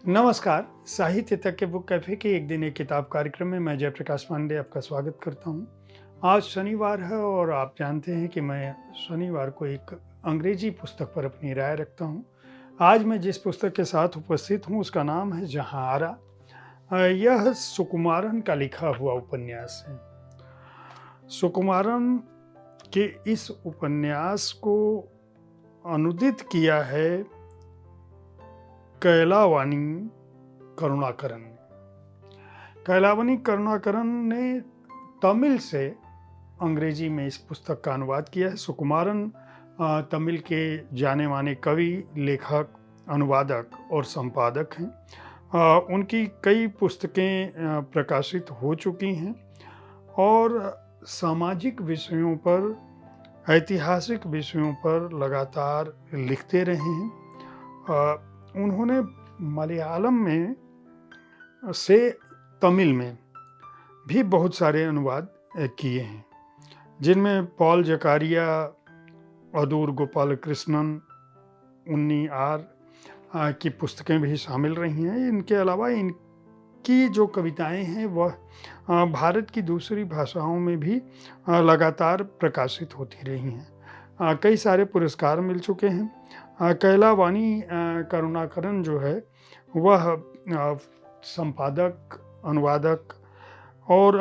नमस्कार, साहित्य तक के बुक कैफ़े के एक दिन एक किताब कार्यक्रम में मैं जयप्रकाश पांडे आपका स्वागत करता हूँ। आज शनिवार है और आप जानते हैं कि मैं शनिवार को एक अंग्रेजी पुस्तक पर अपनी राय रखता हूँ। आज मैं जिस पुस्तक के साथ उपस्थित हूँ उसका नाम है जहाँ आरा। यह सुकुमारन का लिखा हुआ उपन्यास है। सुकुमारन के इस उपन्यास को अनुदित किया है कैलावानी करुणाकरन ने। कैलावानी करुणाकरन ने तमिल से अंग्रेजी में इस पुस्तक का अनुवाद किया है। सुकुमारन तमिल के जाने माने कवि, लेखक, अनुवादक और संपादक हैं। उनकी कई पुस्तकें प्रकाशित हो चुकी हैं और सामाजिक विषयों पर, ऐतिहासिक विषयों पर लगातार लिखते रहे हैं। उन्होंने मलयालम में से तमिल में भी बहुत सारे अनुवाद किए हैं, जिनमें पॉल जकारिया, अदूर गोपालकृष्णन, उन्नी आर की पुस्तकें भी शामिल रही हैं। इनके अलावा इनकी जो कविताएं हैं वह भारत की दूसरी भाषाओं में भी लगातार प्रकाशित होती रही हैं। कई सारे पुरस्कार मिल चुके हैं। कैलावानी करुणाकरन जो है वह संपादक, अनुवादक और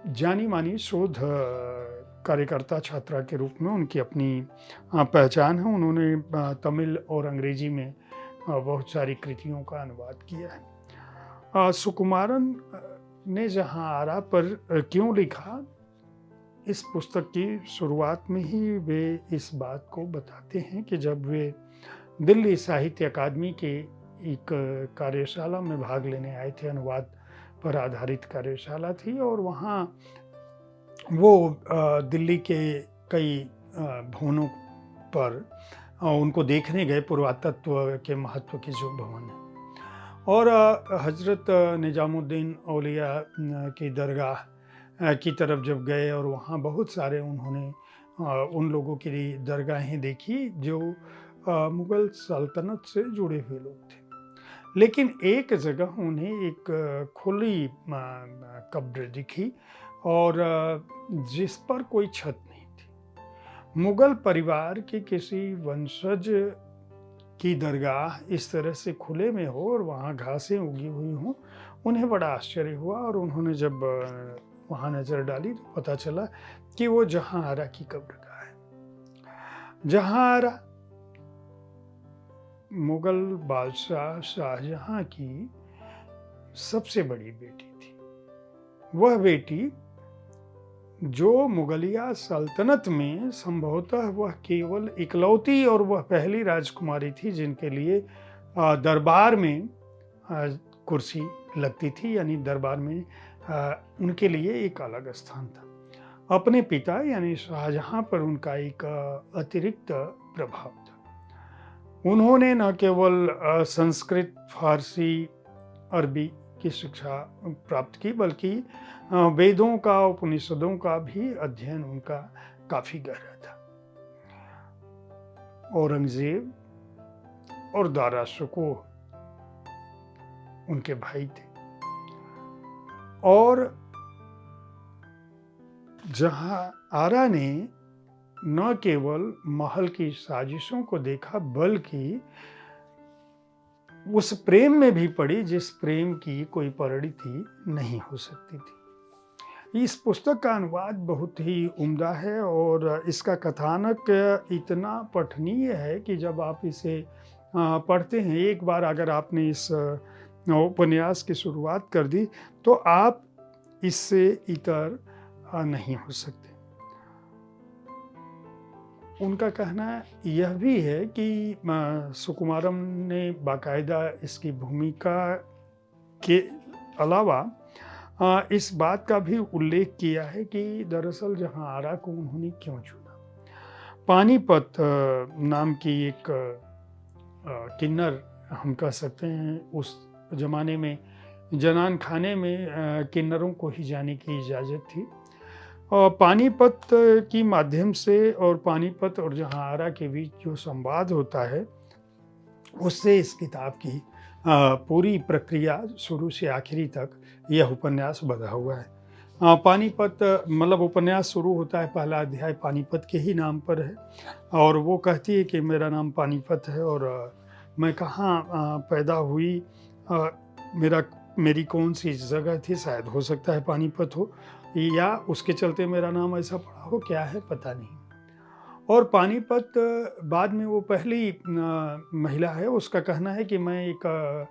जानी मानी शोध कार्यकर्ता छात्रा के रूप में उनकी अपनी पहचान है। उन्होंने तमिल और अंग्रेजी में बहुत सारी कृतियों का अनुवाद किया है। सुकुमारन ने जहाँ आरा पर क्यों लिखा, इस पुस्तक की शुरुआत में ही वे इस बात को बताते हैं कि जब वे दिल्ली साहित्य अकादमी के एक कार्यशाला में भाग लेने आए थे, अनुवाद पर आधारित कार्यशाला थी, और वहाँ वो दिल्ली के कई भवनों पर उनको देखने गए, पुरातत्व के महत्व के जो भवन है। और हजरत निजामुद्दीन औलिया की दरगाह की तरफ जब गए और वहाँ बहुत सारे उन्होंने उन लोगों की दरगाहें देखी जो मुग़ल सल्तनत से जुड़े हुए लोग थे। लेकिन एक जगह उन्हें एक खुली कब्र दिखी और जिस पर कोई छत नहीं थी। मुग़ल परिवार के किसी वंशज की दरगाह इस तरह से खुले में हो और वहाँ घासें उगी हुई हों, उन्हें बड़ा आश्चर्य हुआ और उन्होंने जब वहाँ नज़र डाली तो पता चला कि वो जहाँ आरा की कब्रगाह है। जहाँ आरा मुग़ल बादशाह शाहजहाँ की सबसे बड़ी बेटी थी। वह बेटी जो मुगलिया सल्तनत में संभवतः वह केवल इकलौती और वह पहली राजकुमारी थी जिनके लिए दरबार में कुर्सी लगती थी, यानी दरबार में उनके लिए एक अलग स्थान था। अपने पिता यानी शाहजहाँ पर उनका एक अतिरिक्त प्रभाव था। उन्होंने न केवल संस्कृत, फारसी, अरबी की शिक्षा प्राप्त की, बल्कि वेदों का, उपनिषदों का भी अध्ययन उनका काफी गहरा था। औरंगजेब और दारा शिकोह उनके भाई थे। और जहाँ आरा ने न केवल महल की साजिशों को देखा, बल्कि उस प्रेम में भी पड़ी जिस प्रेम की कोई परिणति नहीं हो सकती थी। इस पुस्तक का अनुवाद बहुत ही उम्दा है और इसका कथानक इतना पठनीय है कि जब आप इसे पढ़ते हैं, एक बार अगर आपने इस उपन्यास की शुरुआत कर दी तो आप इससे इतर नहीं हो सकते। उनका कहना यह भी है कि सुकुमारन ने बाकायदा इसकी भूमिका के अलावा इस बात का भी उल्लेख किया है कि दरअसल जहाँ आरा को उन्होंने क्यों चुना। पानीपत नाम की एक किन्नर, हम कह सकते हैं, उस जमाने में जनान खाने में किन्नरों को ही जाने की इजाज़त थी। और पानीपत की माध्यम से और पानीपत और जहाँ आरा के बीच जो संवाद होता है, उससे इस किताब की पूरी प्रक्रिया शुरू से आखिरी तक यह उपन्यास बंधा हुआ है। पानीपत मतलब उपन्यास शुरू होता है, पहला अध्याय पानीपत के ही नाम पर है और वो कहती है कि मेरा नाम पानीपत है और मैं कहाँ पैदा हुई, मेरा मेरी कौन सी जगह थी, शायद हो सकता है पानीपत हो या उसके चलते मेरा नाम ऐसा पड़ा हो, क्या है पता नहीं। और पानीपत बाद में वो पहली महिला है, उसका कहना है कि मैं एक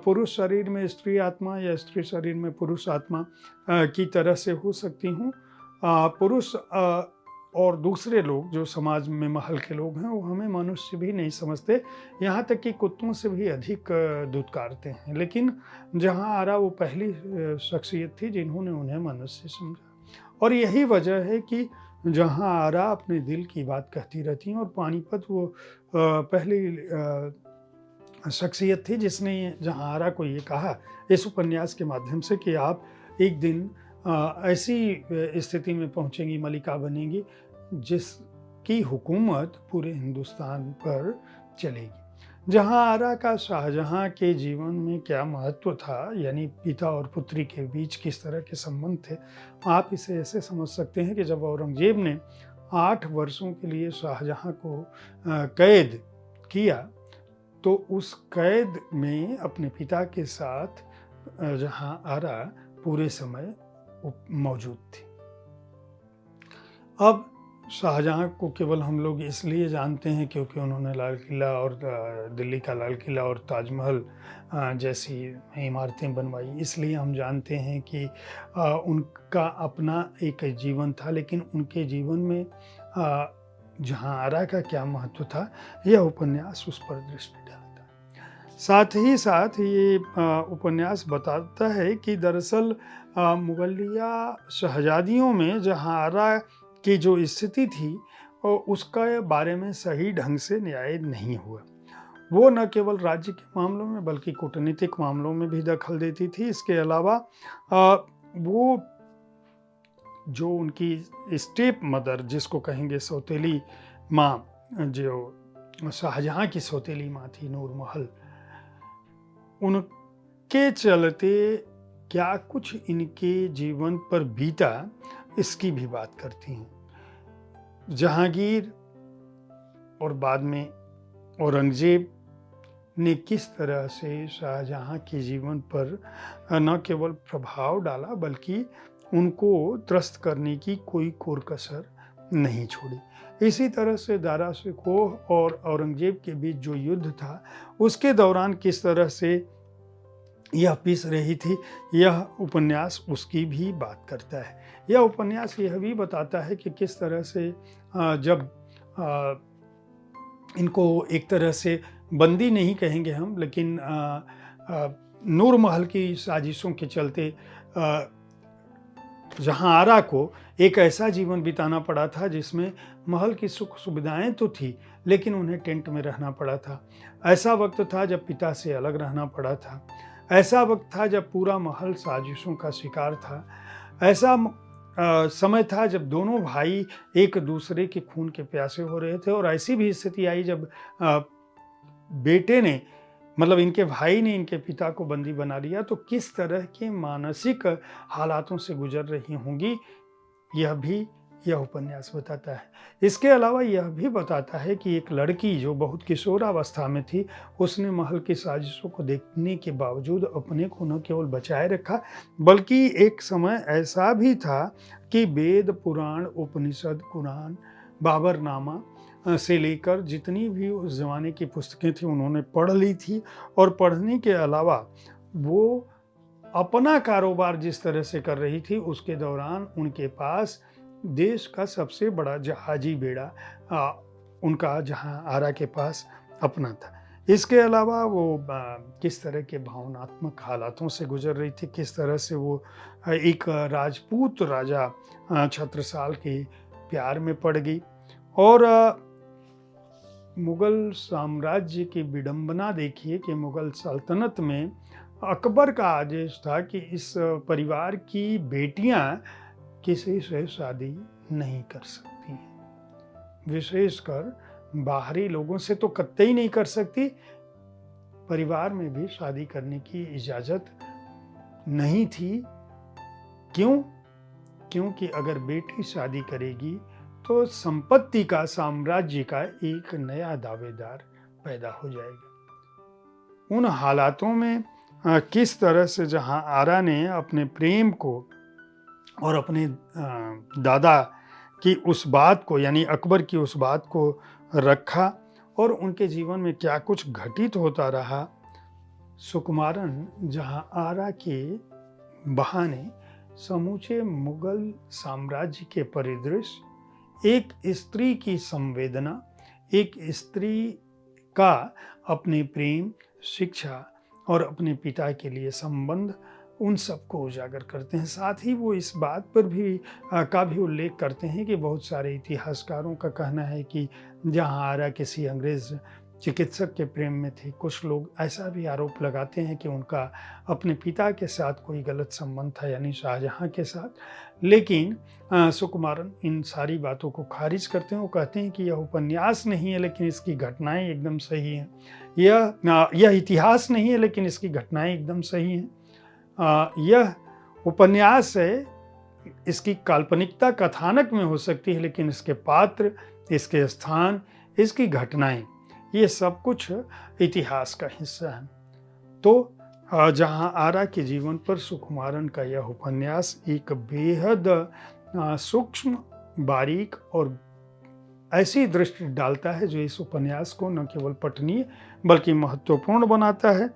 पुरुष शरीर में स्त्री आत्मा या स्त्री शरीर में पुरुष आत्मा की तरह से हो सकती हूँ। पुरुष और दूसरे लोग जो समाज में महल के लोग हैं वो हमें मनुष्य भी नहीं समझते, यहाँ तक कि कुत्तों से भी अधिक दुत्कारते हैं। लेकिन जहाँ आरा वो पहली शख्सियत थी जिन्होंने उन्हें मनुष्य समझा और यही वजह है कि जहाँ आरा अपने दिल की बात कहती रहती हैं और पानीपत वो पहली शख्सियत थी जिसने जहाँ आरा को ये कहा इस उपन्यास के माध्यम से कि आप एक दिन ऐसी स्थिति में पहुँचेंगी, मलिका बनेंगी जिसकी हुकूमत पूरे हिंदुस्तान पर चलेगी। जहाँ आरा का शाहजहाँ के जीवन में क्या महत्व था, यानी पिता और पुत्री के बीच किस तरह के संबंध थे, आप इसे ऐसे समझ सकते हैं कि जब औरंगजेब ने 8 वर्षों के लिए शाहजहाँ को कैद किया तो उस कैद में अपने पिता के साथ जहाँ आरा पूरे समय मौजूद थी। अब शाहजहाँ को केवल हम लोग इसलिए जानते हैं क्योंकि उन्होंने लाल किला और दिल्ली का लाल किला और ताजमहल जैसी इमारतें बनवाई, इसलिए हम जानते हैं कि उनका अपना एक जीवन था। लेकिन उनके जीवन में जहाँ आरा का क्या महत्व था, यह उपन्यास उस पर दृष्टि डालता है। साथ ही साथ ये उपन्यास बताता है कि दरअसल मुगलिया शहजादियों में जहाँ आरा की जो स्थिति थी उसका बारे में सही ढंग से न्याय नहीं हुआ। वो न केवल राज्य के मामलों में बल्कि कूटनीतिक मामलों में भी दखल देती थी। इसके अलावा वो जो उनकी स्टेप मदर जिसको कहेंगे सौतेली माँ, जो शाहजहाँ की सौतेली माँ थी नूर महल, उनके चलते क्या कुछ इनके जीवन पर बीता इसकी भी बात करती हैं। जहांगीर और बाद में औरंगजेब ने किस तरह से शाहजहाँ के जीवन पर न केवल प्रभाव डाला बल्कि उनको त्रस्त करने की कोई कोर कसर नहीं छोड़ी। इसी तरह से दारा शिकोह और औरंगजेब के बीच जो युद्ध था उसके दौरान किस तरह से यह पिस रही थी, यह उपन्यास उसकी भी बात करता है। यह उपन्यास यह भी बताता है कि किस तरह से जब इनको एक तरह से बंदी नहीं कहेंगे हम, लेकिन नूर महल की साजिशों के चलते जहाँ आरा को एक ऐसा जीवन बिताना पड़ा था जिसमें महल की सुख सुविधाएं तो थी लेकिन उन्हें टेंट में रहना पड़ा था। ऐसा वक्त था जब पिता से अलग रहना पड़ा था। ऐसा वक्त था जब पूरा महल साजिशों का शिकार था। ऐसा समय था जब दोनों भाई एक दूसरे के खून के प्यासे हो रहे थे और ऐसी भी स्थिति आई जब बेटे ने मतलब इनके भाई ने इनके पिता को बंदी बना लिया। तो किस तरह के मानसिक हालातों से गुजर रही होंगी यह उपन्यास बताता है। इसके अलावा यह भी बताता है कि एक लड़की जो बहुत किशोरावस्था में थी, उसने महल की साजिशों को देखने के बावजूद अपने को न केवल बचाए रखा बल्कि एक समय ऐसा भी था कि वेद पुराण उपनिषद कुरान बाबरनामा से लेकर जितनी भी उस ज़माने की पुस्तकें थी उन्होंने पढ़ ली थी। और पढ़ने के अलावा वो अपना कारोबार जिस तरह से कर रही थी उसके दौरान उनके पास देश का सबसे बड़ा जहाजी बेड़ा उनका जहाँ आरा के पास अपना था। इसके अलावा वो किस तरह के भावनात्मक हालातों से गुजर रही थी, किस तरह से वो एक राजपूत राजा छत्रसाल के प्यार में पड़ गई। और मुगल साम्राज्य की विडंबना देखिए कि मुगल सल्तनत में अकबर का आदेश था कि इस परिवार की बेटियां किसी से शादी नहीं कर सकती हैं, विशेषकर बाहरी लोगों से तो कतई नहीं कर सकती, परिवार में भी शादी करने की इजाज़त नहीं थी। क्यों? क्योंकि अगर बेटी शादी करेगी तो संपत्ति का, साम्राज्य का एक नया दावेदार पैदा हो जाएगा। उन हालातों में किस तरह से जहां आरा ने अपने प्रेम को और अपने दादा की उस बात को, यानी अकबर की उस बात को रखा और उनके जीवन में क्या कुछ घटित होता रहा। सुकुमारन जहां आरा के बहाने समूचे मुगल साम्राज्य के परिदृश्य, एक स्त्री की संवेदना, एक स्त्री का अपने प्रेम, शिक्षा और अपने पिता के लिए संबंध, उन सबको उजागर करते हैं। साथ ही वो इस बात पर भी का भी उल्लेख करते हैं कि बहुत सारे इतिहासकारों का कहना है कि जहां आरा किसी अंग्रेज चिकित्सक के प्रेम में थे, कुछ लोग ऐसा भी आरोप लगाते हैं कि उनका अपने पिता के साथ कोई गलत संबंध था, यानी शाहजहां के साथ। लेकिन सुकुमारन इन सारी बातों को खारिज करते हैं। वो कहते हैं कि यह उपन्यास नहीं है, लेकिन इसकी घटनाएं एकदम सही हैं। यह इतिहास नहीं है, लेकिन इसकी घटनाएं एकदम सही हैं। यह उपन्यास है, इसकी काल्पनिकता कथानक में हो सकती है, लेकिन इसके पात्र, इसके स्थान, इसकी घटनाएं, ये सब कुछ इतिहास का हिस्सा है। तो जहां आरा के जीवन पर सुकुमारन का यह उपन्यास एक बेहद सूक्ष्म, बारीक और ऐसी दृष्टि डालता है जो इस उपन्यास को न केवल पठनीय बल्कि महत्वपूर्ण बनाता है।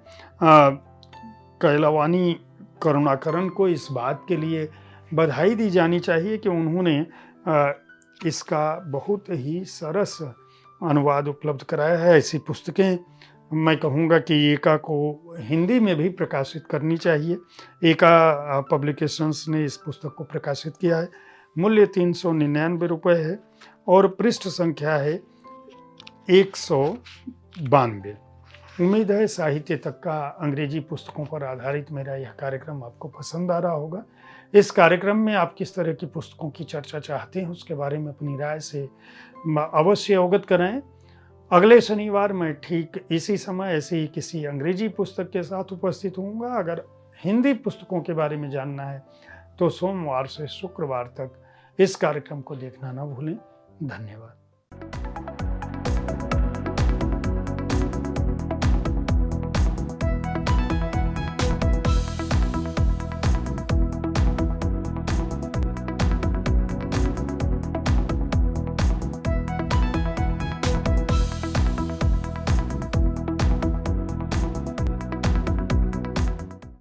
कैलावानी करुणाकरन को इस बात के लिए बधाई दी जानी चाहिए कि उन्होंने इसका बहुत ही सरस अनुवाद उपलब्ध कराया है। ऐसी पुस्तकें मैं कहूँगा कि एका को हिंदी में भी प्रकाशित करनी चाहिए। एका पब्लिकेशंस ने इस पुस्तक को प्रकाशित किया है। मूल्य 399 रुपये है और पृष्ठ संख्या है 192। उम्मीद है साहित्य तक का अंग्रेजी पुस्तकों पर आधारित मेरा यह कार्यक्रम आपको पसंद आ रहा होगा। इस कार्यक्रम में आप किस तरह की पुस्तकों की चर्चा चाहते हैं, उसके बारे में अपनी राय से अवश्य अवगत कराएं। अगले शनिवार मैं ठीक इसी समय ऐसे ही किसी अंग्रेजी पुस्तक के साथ उपस्थित होऊंगा। अगर हिंदी पुस्तकों के बारे में जानना है तो सोमवार से शुक्रवार तक इस कार्यक्रम को देखना ना भूलें। धन्यवाद।